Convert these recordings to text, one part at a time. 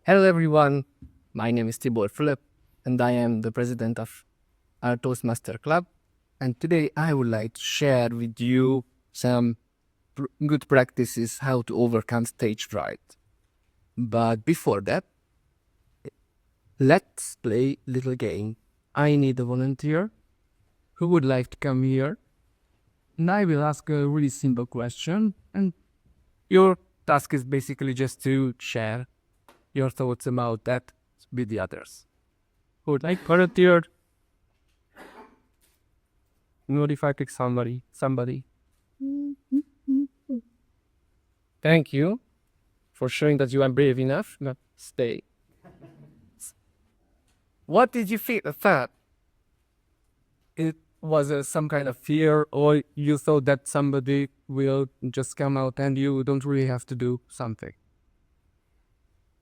Hello everyone, my name is Tibor Philip and I am the president of our Toastmaster Club, and today I would like to share with you some good practices how to overcome stage fright. But before that, let's play a little game. I need a volunteer who would like to come here, and I will ask a really simple question, and your task is basically just to share your thoughts about that with the others. Who would like volunteer? Notify click somebody. Thank you for showing that you are brave enough. Not stay. What did you feel at that? It was some kind of fear, or you thought that somebody will just come out and you don't really have to do something?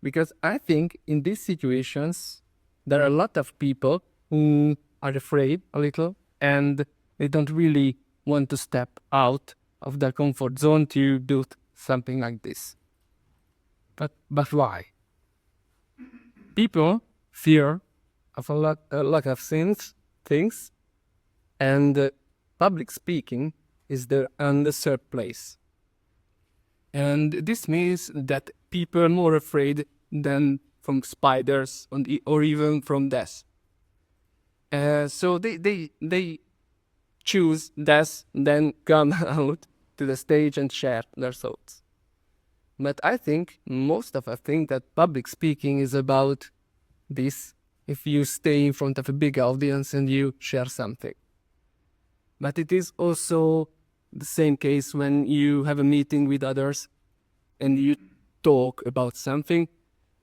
Because I think in these situations, there are a lot of people who are afraid a little and they don't really want to step out of their comfort zone to do something like this. But why? People fear of a lot of things, and public speaking is on the third place. And this means that people are more afraid than from spiders or even from death. So they choose death, then come out to the stage and share their thoughts. But I think most of us think that public speaking is about this, if you stay in front of a big audience and you share something. But it is also the same case when you have a meeting with others and you talk about something,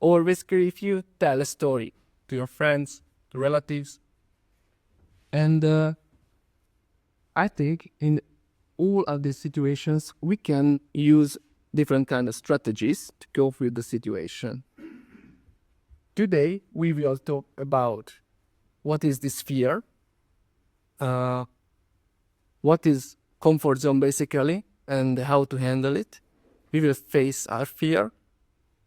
or basically if you tell a story to your friends, to relatives. And I think in all of these situations, we can use different kind of strategies to cope with the situation. Today, we will talk about what is this fear, what is comfort zone basically, and how to handle it. We will face our fear.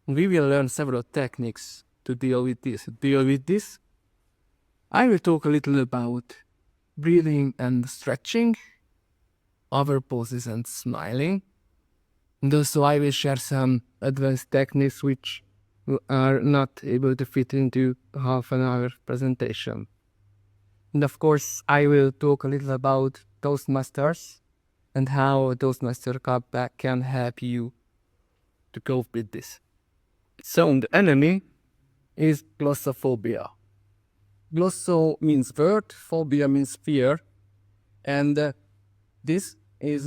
We will learn several techniques to deal with this. I will talk a little about breathing and stretching, other poses and smiling. And also I will share some advanced techniques which are not able to fit into half an hour presentation. And of course, I will talk a little about Toastmasters and how a Toastmaster Club can help you to cope with this. So the enemy is glossophobia. Glosso means word, phobia means fear, and this is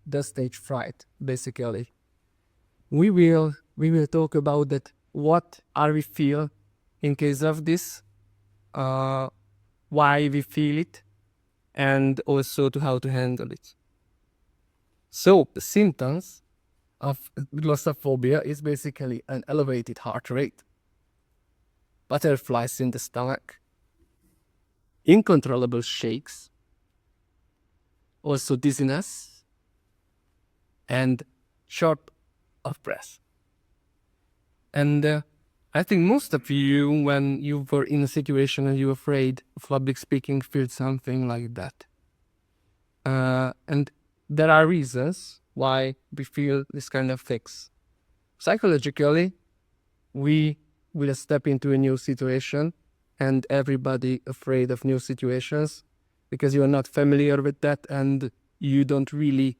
the stage fright, basically. We will talk about that. What are we feel in case of this? Why we feel it, and also to how to handle it. So the symptoms of glossophobia is basically an elevated heart rate, butterflies in the stomach, uncontrollable shakes, also dizziness, and short of breath. And I think most of you, when you were in a situation and you were afraid of public speaking, feel something like that. And there are reasons why we feel this kind of things. Psychologically, we will step into a new situation, and everybody afraid of new situations because you are not familiar with that and you don't really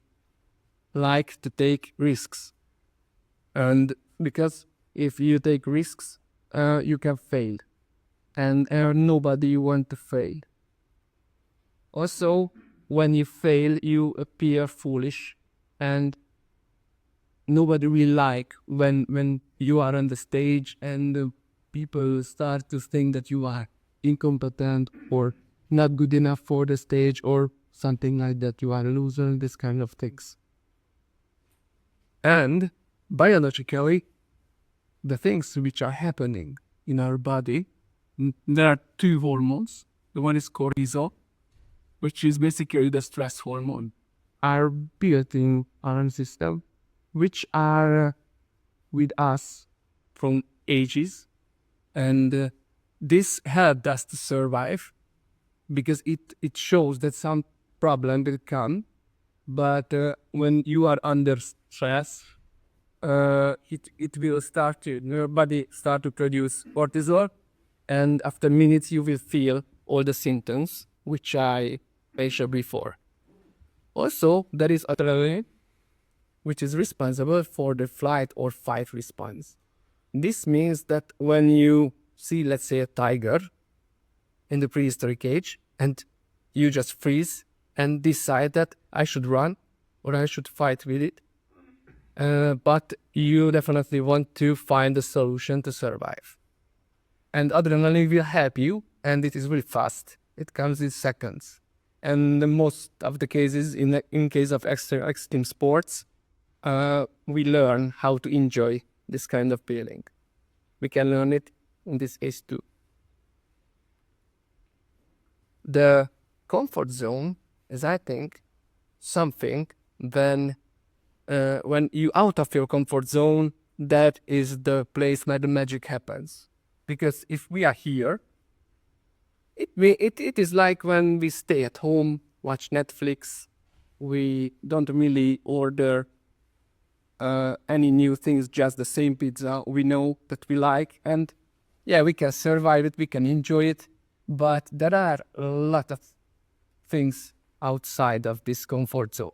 like to take risks. And because if you take risks, you can fail, and nobody want to fail. Also, when you fail, you appear foolish, and nobody really like when you are on the stage and people start to think that you are incompetent or not good enough for the stage or something like that. You are a loser, this kind of things. And biologically, the things which are happening in our body, there are two hormones. The one is cortisol, which is basically the stress hormone, are built in our system, which are with us from ages, and this helped us to survive because it shows that some problem will come, but when you are under stress, it will start to your body start to produce cortisol, and after minutes you will feel all the symptoms which I mentioned before. Also, there is adrenaline, which is responsible for the flight or fight response. This means that when you see, let's say, a tiger in the prehistoric age, and you just freeze and decide that I should run or I should fight with it, but you definitely want to find a solution to survive. And adrenaline will help you, and it is really fast. It comes in seconds. And in most of the cases, in case of extreme sports, we learn how to enjoy this kind of feeling. We can learn it in this case too. The comfort zone is, I think, something when you out of your comfort zone, that is the place where the magic happens. Because if we are here, it is like when we stay at home, watch Netflix, we don't really order any new things, just the same pizza we know that we like, and yeah, we can survive it, we can enjoy it, but there are a lot of things outside of this comfort zone.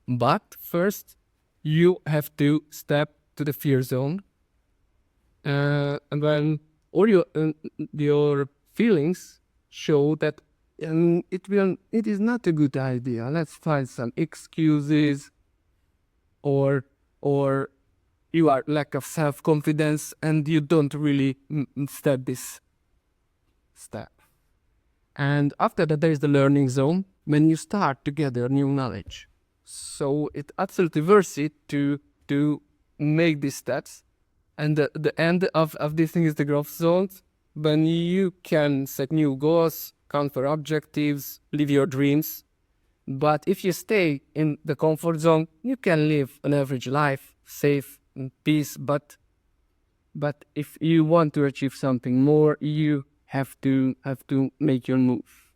But first, you have to step to the fear zone, and when all your feelings show that it is not a good idea. Let's find some excuses, or you are lack of self-confidence and you don't really step this step. And after that, there is the learning zone when you start to gather new knowledge. So it's absolutely worth it to make these steps. And the end of this thing is the growth zones, when you can set new goals, conquer objectives, live your dreams. But if you stay in the comfort zone, you can live an average life, safe and peace. But if you want to achieve something more, you have to make your move.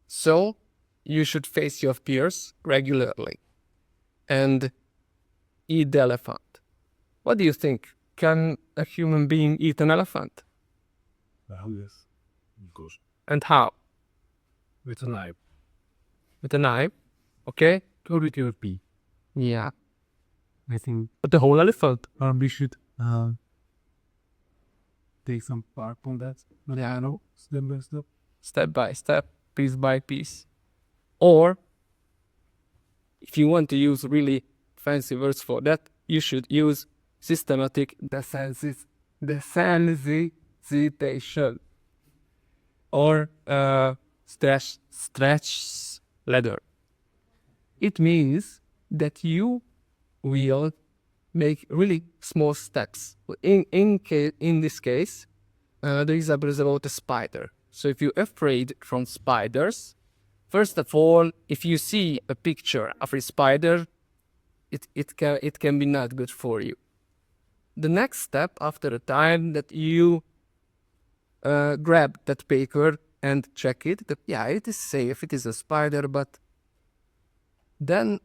So you should face your fears regularly and eat the elephant. What do you think? Can a human being eat an elephant? Yes, of course. And how? With a knife. With a knife? Okay. Or with your pee. Yeah. I think But the whole elephant? we should take some part on that. But yeah, I know, step by step. Step by step, piece by piece. Or, if you want to use really fancy words for that, you should use systematic desensitization, or stretch ladder. It means that you will make really small steps. In this case, the example is about a spider. So if you're afraid from spiders, first of all, if you see a picture of a spider, it can be not good for you. The next step, after a time that you grab that paper and check it, that yeah, it is safe, it is a spider, but then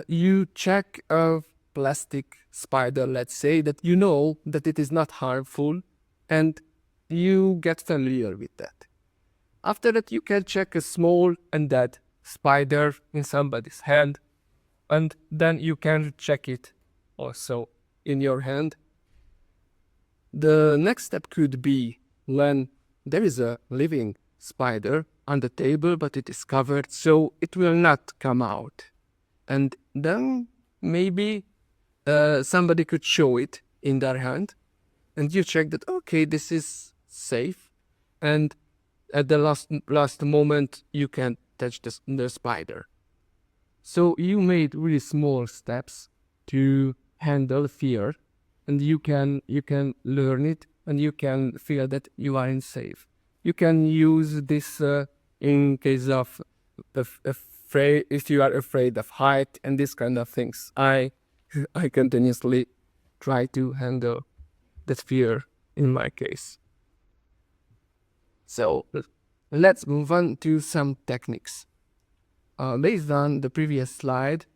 you check a plastic spider, let's say, that you know that it is not harmful, and you get familiar with that. After that, you can check a small and dead spider in somebody's hand, and then you can check it also in your hand. The next step could be when there is a living spider on the table, but it is covered, so it will not come out. And then maybe somebody could show it in their hand, and you check that, okay, this is safe, and at the last moment you can touch the spider. So you made really small steps to handle fear, and you can learn it, and you can feel that you are in safe. You can use this in case of afraid, if you are afraid of height and this kind of things. I continuously try to handle that fear in my case. So let's move on to some techniques. Based on the previous slide,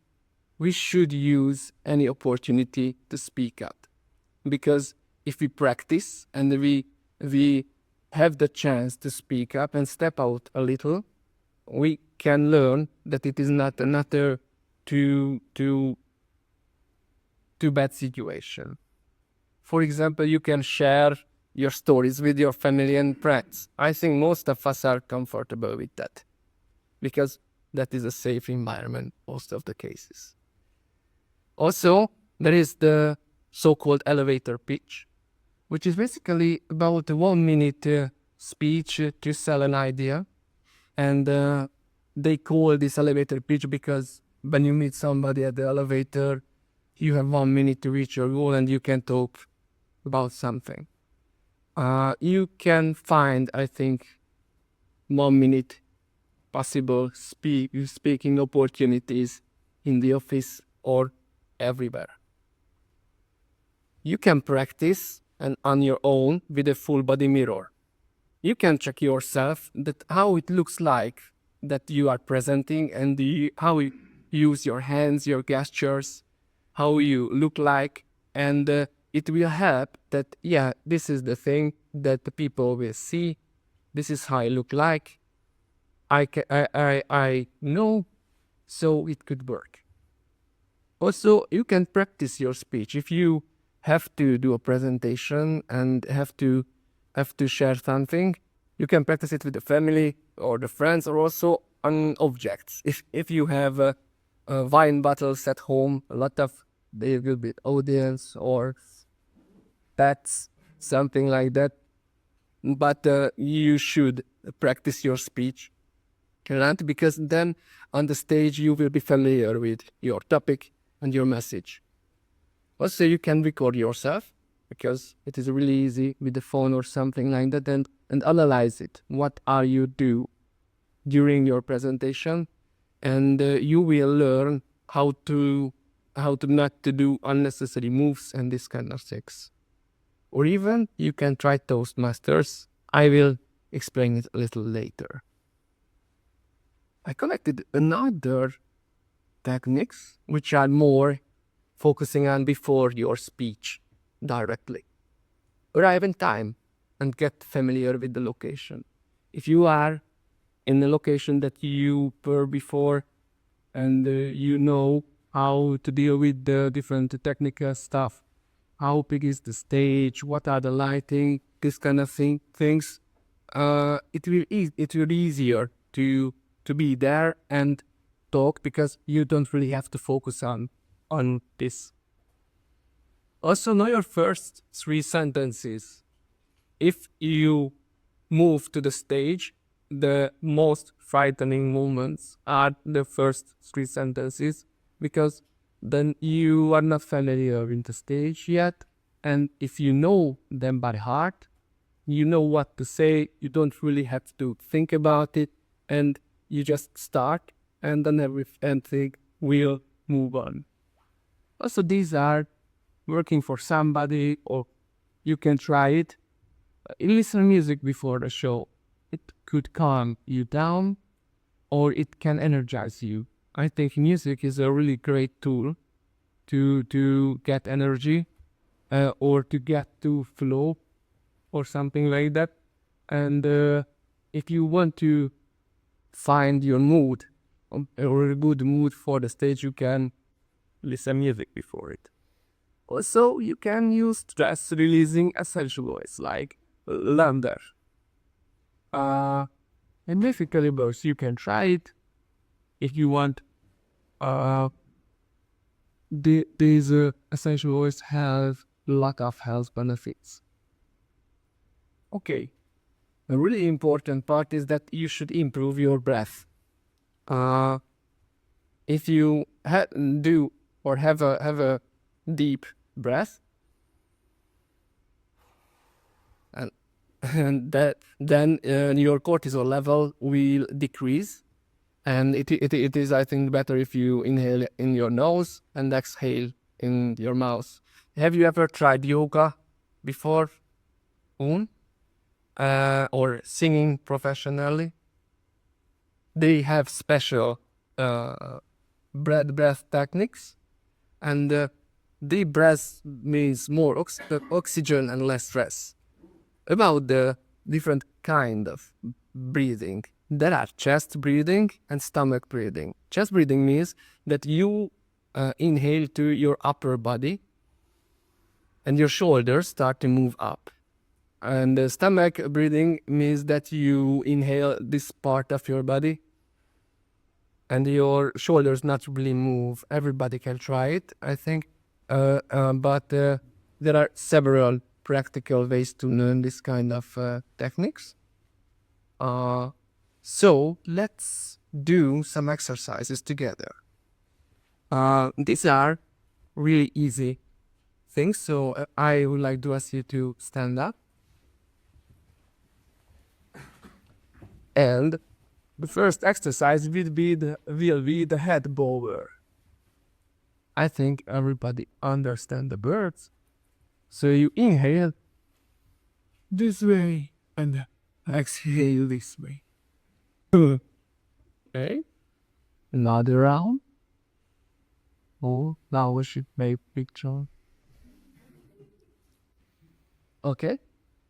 we should use any opportunity to speak up, because if we practice and we have the chance to speak up and step out a little, we can learn that it is not another too bad situation. For example, you can share your stories with your family and friends. I think most of us are comfortable with that, because that is a safe environment most of the cases. Also, there is the so-called elevator pitch, which is basically about a 1 minute speech to sell an idea. And they call this elevator pitch because when you meet somebody at the elevator, you have 1 minute to reach your goal and you can talk about something. You can find, I think, 1 minute possible speaking opportunities in the office or everywhere. You can practice and on your own with a full body mirror. You can check yourself that how it looks like that you are presenting, and how you use your hands, your gestures, how you look like, and it will help that, yeah, this is the thing that the people will see. This is how I look like. I know, so it could work. Also, you can practice your speech. If you have to do a presentation and have to share something, you can practice it with the family or the friends, or also on objects. If you have wine bottles at home, a lot of there will be audience or pets, something like that. But you should practice your speech, right? Because then on the stage you will be familiar with your topic and your message. Also, you can record yourself, because it is really easy with the phone or something like that, and analyze it. What are you do during your presentation, and you will learn how to not to do unnecessary moves and this kind of things. Or even you can try Toastmasters. I will explain it a little later. I collected another techniques which are more focusing on before your speech directly. Arrive in time and get familiar with the location. If you are in the location that you were before, and you know how to deal with the different technical stuff, how big is the stage, what are the lighting, this kind of things, it will be easier to be there and talk, because you don't really have to focus on this. Also, know your first 3 sentences. If you move to the stage, the most frightening moments are the first 3 sentences, because then you are not familiar with the stage yet, and if you know them by heart, you know what to say. You don't really have to think about it, and you just start, and then everything will move on. Also, these are working for somebody, or you can try it. Listen to music before the show. It could calm you down, or it can energize you. I think music is a really great tool to get energy, or to get to flow, or something like that. And if you want to find your mood, or a good mood for the stage, you can listen music before it. Also, you can use stress-releasing essential oils like lavender. And basically both. You can try it if you want. These essential oils have a lot of health benefits. Okay, a really important part is that you should improve your breath. If you do or have a deep breath, and then your cortisol level will decrease, and it is, I think, better if you inhale in your nose and exhale in your mouth. Have you ever tried yoga before or singing professionally, they have special breath techniques, and deep breath means more oxygen and less stress. About the different kind of breathing, there are chest breathing and stomach breathing. Chest breathing means that you inhale to your upper body and your shoulders start to move up. And the stomach breathing means that you inhale this part of your body and your shoulders naturally move. Everybody can try it, I think. But there are several practical ways to learn this kind of techniques. So let's do some exercises together. These are really easy things. So I would like to ask you to stand up. And the first exercise will be the head bower. I think everybody understand the words. So you inhale this way and exhale this way. Okay. Another round. Oh, now we should make picture. Okay.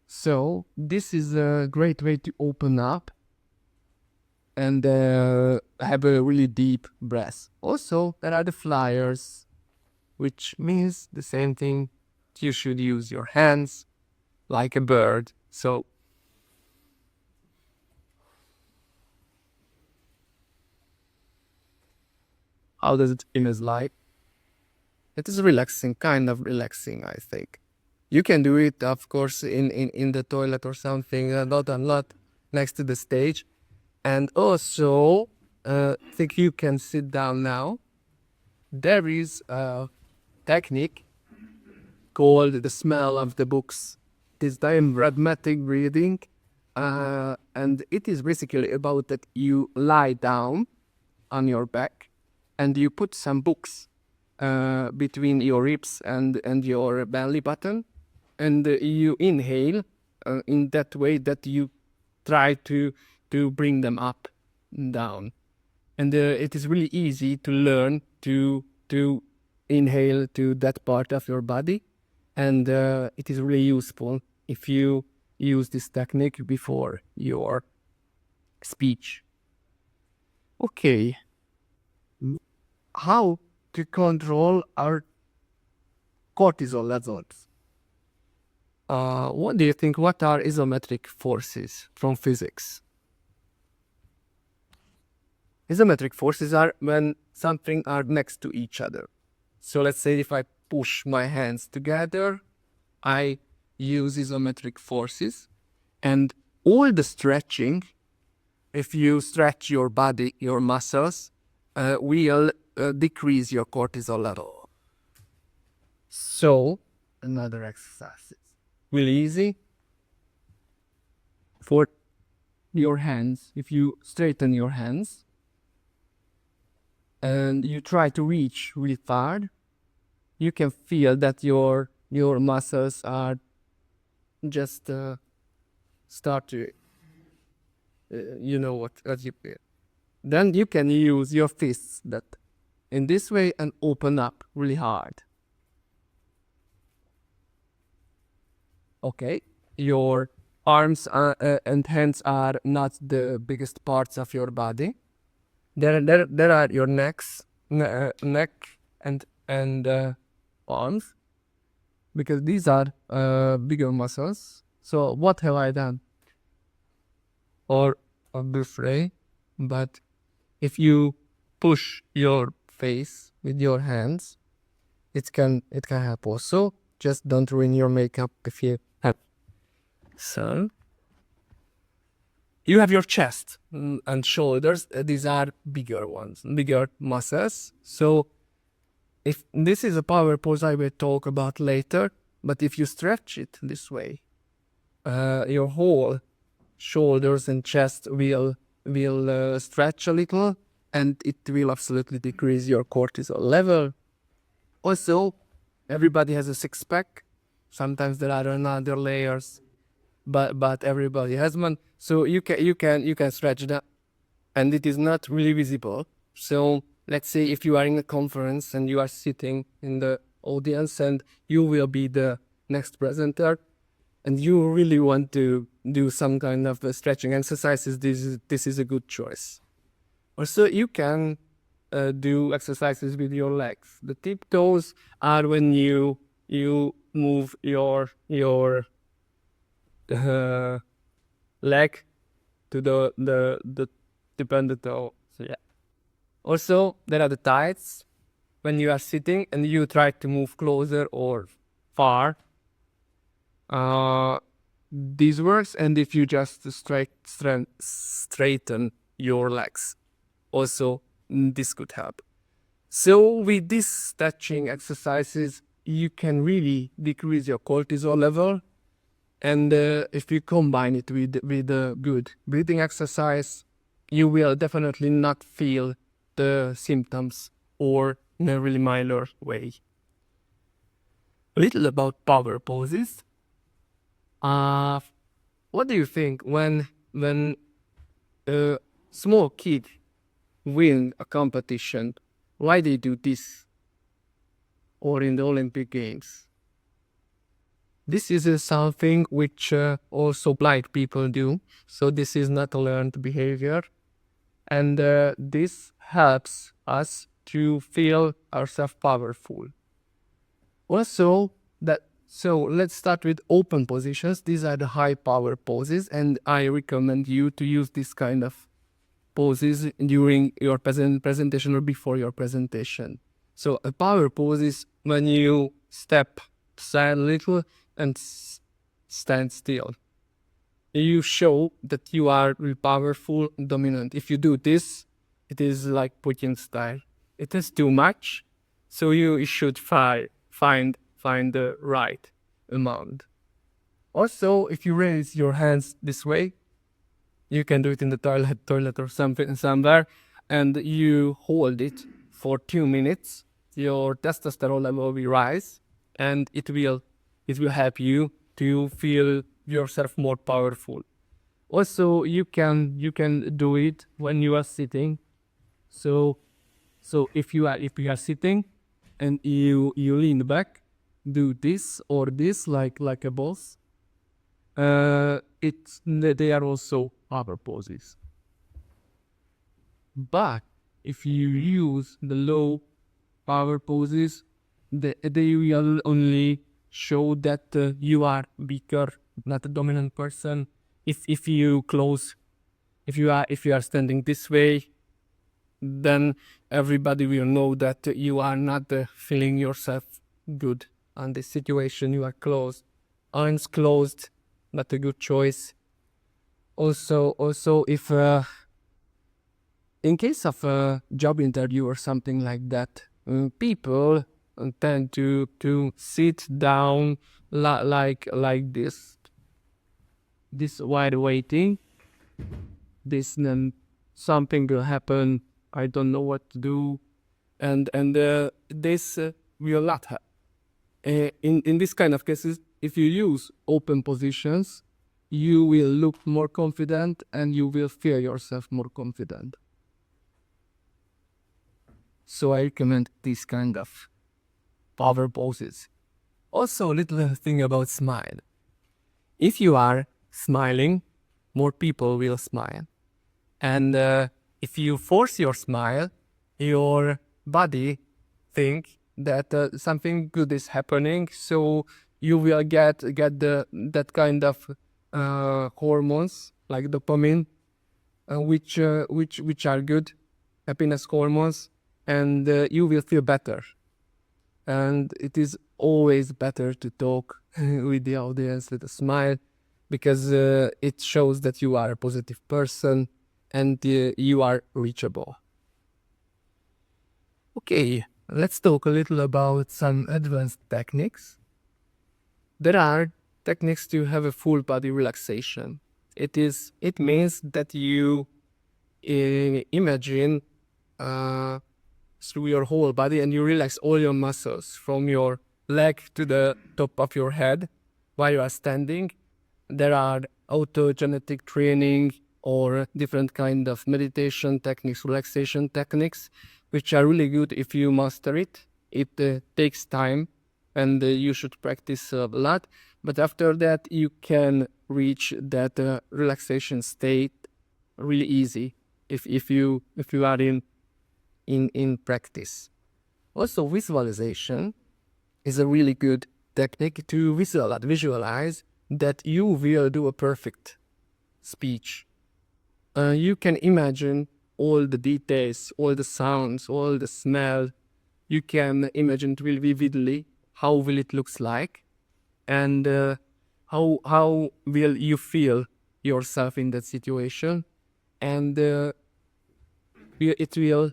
So this is a great way to open up and have a really deep breath. Also, there are the flyers, which means the same thing. You should use your hands like a bird. So how does it feel like? It is relaxing, kind of relaxing, I think. You can do it, of course, in the toilet or something, not a lot next to the stage. And also, I think you can sit down now. There is a technique called the smell of the books. This diaphragmatic breathing, and it is basically about that you lie down on your back and you put some books between your ribs and your belly button, and you inhale in that way that you try to bring them up and down. And it is really easy to learn to inhale to that part of your body, and it is really useful if you use this technique before your speech. Okay. How to control our cortisol levels? What do you think? What are isometric forces from physics? Isometric forces are when something are next to each other. So let's say if I push my hands together, I use isometric forces, and all the stretching, if you stretch your body, your muscles, will decrease your cortisol level. So another exercise is really easy. For your hands, if you straighten your hands and you try to reach really far, you can feel that your muscles are just start to you know what you feel. Then you can use your fists that in this way and open up really hard. Okay, your arms and hands are not the biggest parts of your body. There are your neck and arms, because these are bigger muscles. So what have I done? Or this way, but if you push your face with your hands, it can help also. Just don't ruin your makeup if you have. So you have your chest and shoulders. These are bigger ones, bigger muscles. So if this is a power pose I will talk about later, but if you stretch it this way, your whole shoulders and chest will stretch a little, and it will absolutely decrease your cortisol level. Also, everybody has a six-pack, Sometimes there are another layers, but everybody has one. So you can stretch that, and it is not really visible. So let's say if you are in a conference and you are sitting in the audience and you will be the next presenter, and you really want to do some kind of stretching exercises, this is a good choice. Also, you can do exercises with your legs. The tiptoes are when you move your leg to the tip and the toe. So yeah. Also, there are the tides when you are sitting and you try to move closer or far. This works, and if you just straighten your legs, also this could help. So with these stretching exercises, you can really decrease your cortisol level, and if you combine it with a good breathing exercise, you will definitely not feel the symptoms, or in a really milder way. A little about power poses. What do you think when a small kid win a competition? Why they do this? Or in the Olympic Games? This is something which also blind people do. So this is not a learned behavior, and this helps us to feel ourselves powerful. Also, so let's start with open positions. These are the high power poses, and I recommend you to use this kind of poses during your presentation or before your presentation. So a power pose is when you step aside a little and stand still. You show that you are really powerful and dominant. If you do this, it is like Putin style. It is too much, so you should find the right amount. Also, if you raise your hands this way, you can do it in the toilet or something somewhere, and you hold it for 2 minutes. Your testosterone level will rise, and it will help you to feel yourself more powerful. Also, you can do it when you are sitting. So if you are sitting and you lean back, do this or this like a boss. They are also power poses. But if you use the low power poses, they will only show that you are weaker, not a dominant person. If you are standing this way, then everybody will know that you are not feeling yourself good on this situation. You are closed, arms closed, not a good choice. Also, if in case of a job interview or something like that, people tend to sit down like this while waiting. This then something will happen. I don't know what to do, and this will not happen. In this kind of cases, if you use open positions, you will look more confident and you will feel yourself more confident. So I recommend this kind of power poses. Also, a little thing about smile. If you are smiling, more people will smile. And if you force your smile, your body think that something good is happening, so you will get that kind of hormones like dopamine, which are good happiness hormones, and you will feel better. And it is always better to talk with the audience with a smile, because it shows that you are a positive person and you are reachable. Okay, let's talk a little about some advanced techniques. There are techniques to have a full body relaxation. It means that you imagine through your whole body and you relax all your muscles from your leg to the top of your head while you are standing. There are autogenetic training or different kind of meditation techniques, relaxation techniques, which are really good if you master it. It takes time and you should practice a lot. But after that, you can reach that relaxation state really easy if you are in practice. Also, visualization is a really good technique to visualize that you will do a perfect speech. You can imagine all the details, all the sounds, all the smell. You can imagine it really vividly how will it looks like, and how will you feel yourself in that situation, and it will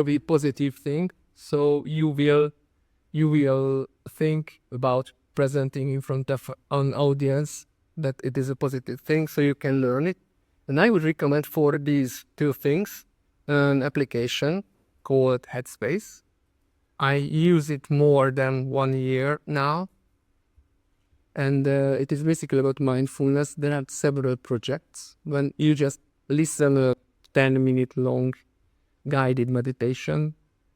be positive thing. So you will think about presenting in front of an audience that it is a positive thing, so you can learn it. And I would recommend for these two things an application called Headspace. I use it more than 1 year now, and it is basically about mindfulness. There are several projects when you just listen a 10-minute long guided meditation,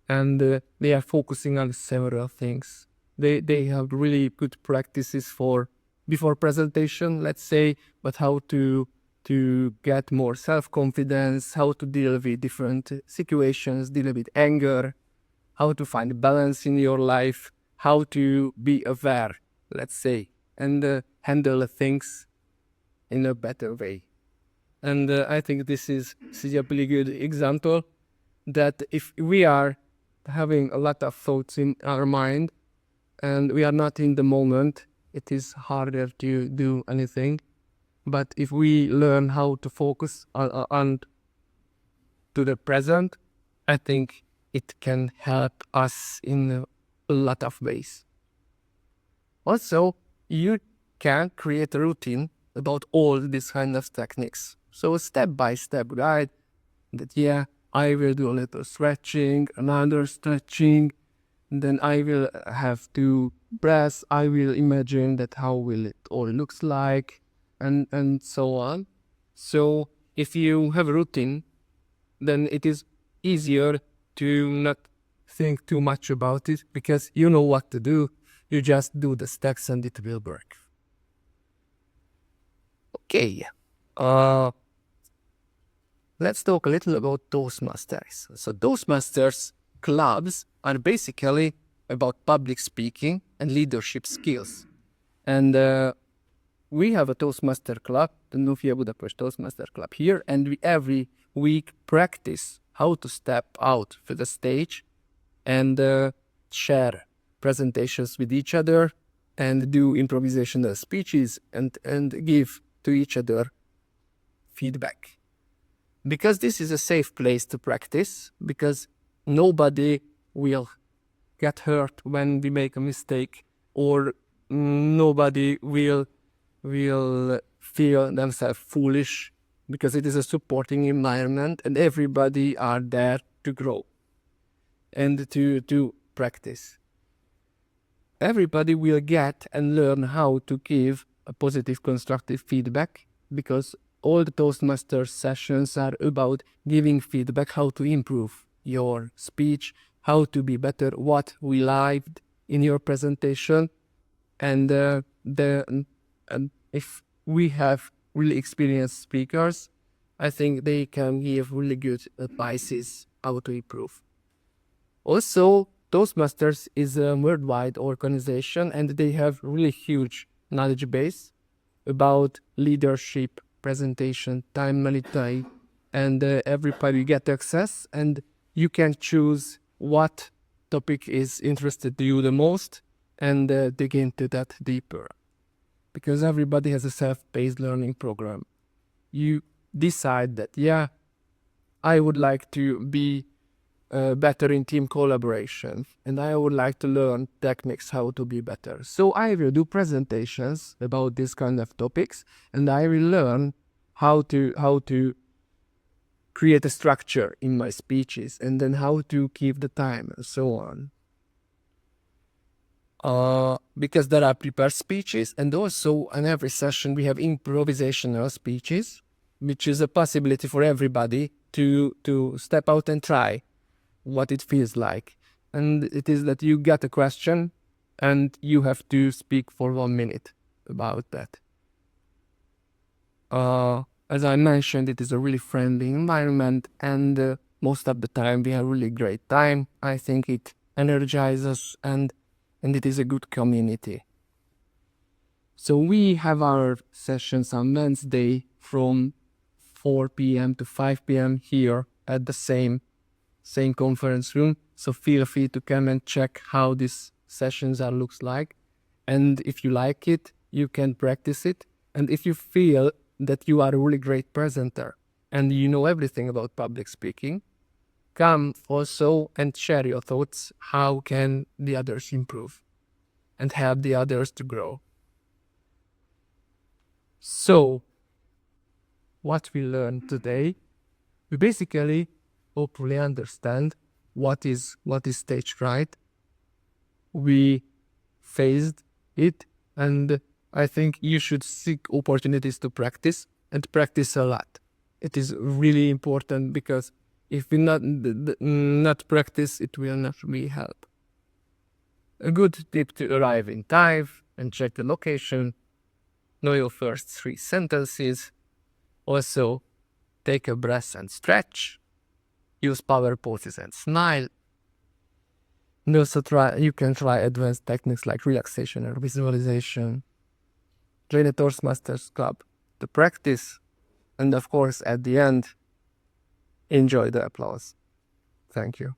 and they are focusing on several things. They have really good practices for before presentation, let's say, but how to get more self-confidence, how to deal with different situations, deal with anger, how to find balance in your life, how to be aware, let's say, and handle things in a better way. And I think this is a pretty good example that if we are having a lot of thoughts in our mind and we are not in the moment, it is harder to do anything. But if we learn how to focus on to the present, I think it can help us in a lot of ways. Also, you can create a routine about all these kind of techniques. So a step-by-step guide that, I will do a little stretching, another stretching, then I will have to breath, I will imagine that how will it all looks like, and so on. So if you have a routine, then it is easier to not think too much about it because you know what to do. You just do the steps and it will work. Okay. Let's talk a little about Toastmasters. So Toastmasters clubs are basically about public speaking and leadership skills. And we have a Toastmaster club, the Nufia Budapest Toastmaster Club here, and we every week practice how to step out for the stage and share presentations with each other and do improvisational speeches and give to each other feedback. Because this is a safe place to practice, because nobody will get hurt when we make a mistake, or nobody will feel themselves foolish, because it is a supporting environment and everybody are there to grow and to practice. Everybody will get and learn how to give a positive constructive feedback, because all the Toastmasters sessions are about giving feedback, how to improve your speech, how to be better, what we liked in your presentation, and if we have really experienced speakers, I think they can give really good advices how to improve. Also, Toastmasters is a worldwide organization and they have really huge knowledge base about leadership, presentation, time management, and everybody get access, and you can choose what topic is interested to you the most and dig into that deeper. Because everybody has a self-paced learning program. You decide that, I would like to be better in team collaboration, and I would like to learn techniques how to be better. So I will do presentations about this kind of topics, and I will learn how to create a structure in my speeches, and then how to keep the time and so on. because there are prepared speeches, and also in every session we have improvisational speeches, which is a possibility for everybody to step out and try what it feels like. And it is that you get a question and you have to speak for 1 minute about that. As I mentioned, it is a really friendly environment, and most of the time we have a really great time. I think it energizes us, and it is a good community. So we have our sessions on Wednesday from 4 p.m. to 5 p.m. here at the same conference room. So feel free to come and check how these sessions looks like. And if you like it, you can practice it. And if you feel that you are a really great presenter and you know everything about public speaking, come also and share your thoughts. How can the others improve and help the others to grow? So, what we learned today, we basically hopefully understand what is stage fright. We faced it, and I think you should seek opportunities to practice and practice a lot. It is really important, because if we not practice, it will not really help. A good tip to arrive in time and check the location. Know your first 3 sentences. Also, take a breath and stretch. Use power poses and smile. And also you can try advanced techniques like relaxation or visualization. Join the Toastmasters Club to practice. And of course, at the end, enjoy the applause. Thank you.